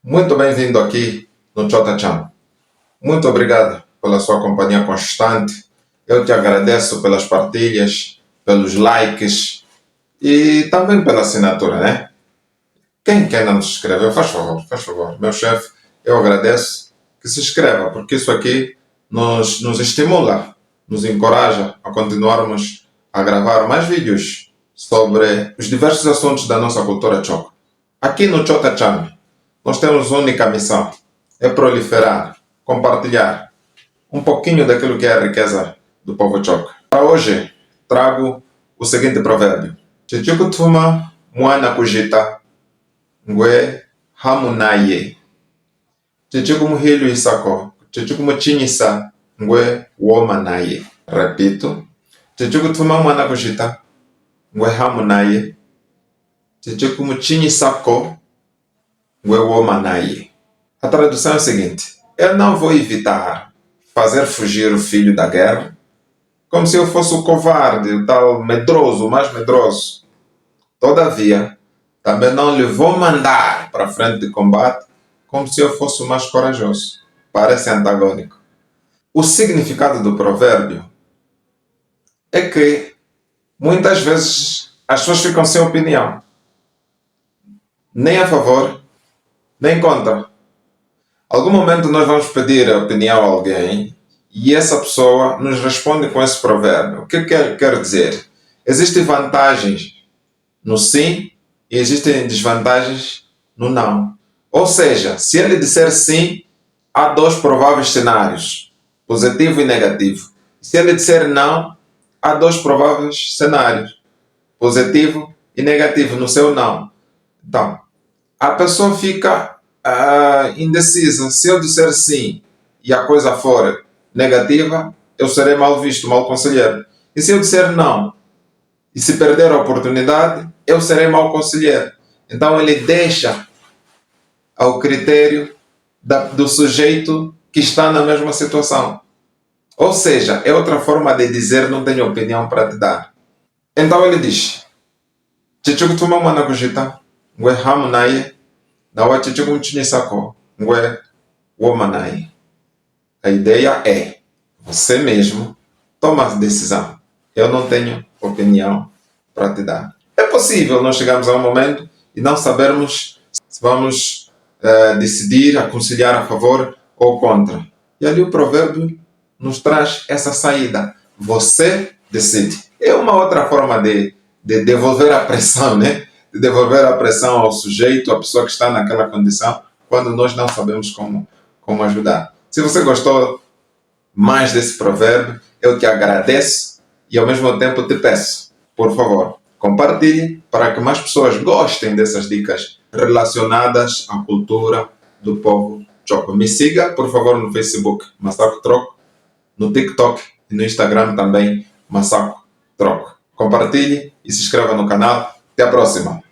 Muito bem-vindo aqui no Chota Chan. Muito obrigado pela sua companhia constante. Eu te agradeço pelas partilhas, pelos likes e também pela assinatura, né? Quem ainda não se inscreveu, faz favor, faz favor. Meu chefe, eu agradeço que se inscreva, porque isso aqui nos estimula, nos encoraja a continuarmos a gravar mais vídeos sobre os diversos assuntos da nossa cultura choca. Aqui no Chota Chan, nós temos uma única missão, é proliferar, compartilhar um pouquinho daquilo que é a riqueza do povo choca. Para hoje, trago o seguinte provérbio. Chichuku tuma mwana kujita ngwe hamunaye. Chichuku muhilu isako. Chichuku muchinyisa ngwe womanaye. Repito. Chichuku tuma mwana kujita ngwe hamunaye. Chichuku muchinyisako ngwe womanaye. A tradução é a seguinte. Eu não vou evitar fazer fugir o filho da guerra, como se eu fosse o covarde, o tal medroso, o mais medroso. Todavia, também não lhe vou mandar para a frente de combate, como se eu fosse o mais corajoso. Parece antagônico. O significado do provérbio é que muitas vezes as pessoas ficam sem opinião, nem a favor, nem contra. Algum momento nós vamos pedir a opinião a alguém e essa pessoa nos responde com esse provérbio. O que quer dizer? Existem vantagens no sim e existem desvantagens no não. Ou seja, se ele disser sim, há dois prováveis cenários, positivo e negativo. Se ele disser não, há dois prováveis cenários, positivo e negativo no seu não. Então, a pessoa fica indecisa. Se eu disser sim e a coisa for negativa, eu serei mal visto, mal conselheiro. E se eu disser não e se perder a oportunidade, eu serei mal conselheiro. Então ele deixa ao critério do sujeito que está na mesma situação. Ou seja, é outra forma de dizer não tenho opinião para te dar. Então ele diz: Chichuku tuma mwana kujita, ngwe hamunaye, na wa chichuku mchinyisako, ngwe womanaye. A ideia é, você mesmo toma a decisão. Eu não tenho opinião para te dar. É possível nós chegarmos a um momento e não sabermos se vamos decidir, aconselhar a favor ou contra. E ali o provérbio nos traz essa saída. Você decide. É uma outra forma de devolver a pressão, né? De devolver a pressão ao sujeito, à pessoa que está naquela condição, quando nós não sabemos como ajudar. Se você gostou mais desse provérbio, eu te agradeço e ao mesmo tempo te peço, por favor, compartilhe para que mais pessoas gostem dessas dicas relacionadas à cultura do povo choco. Me siga, por favor, no Facebook, Massaco Troco, no TikTok e no Instagram também, Massaco Troco. Compartilhe e se inscreva no canal. Até a próxima!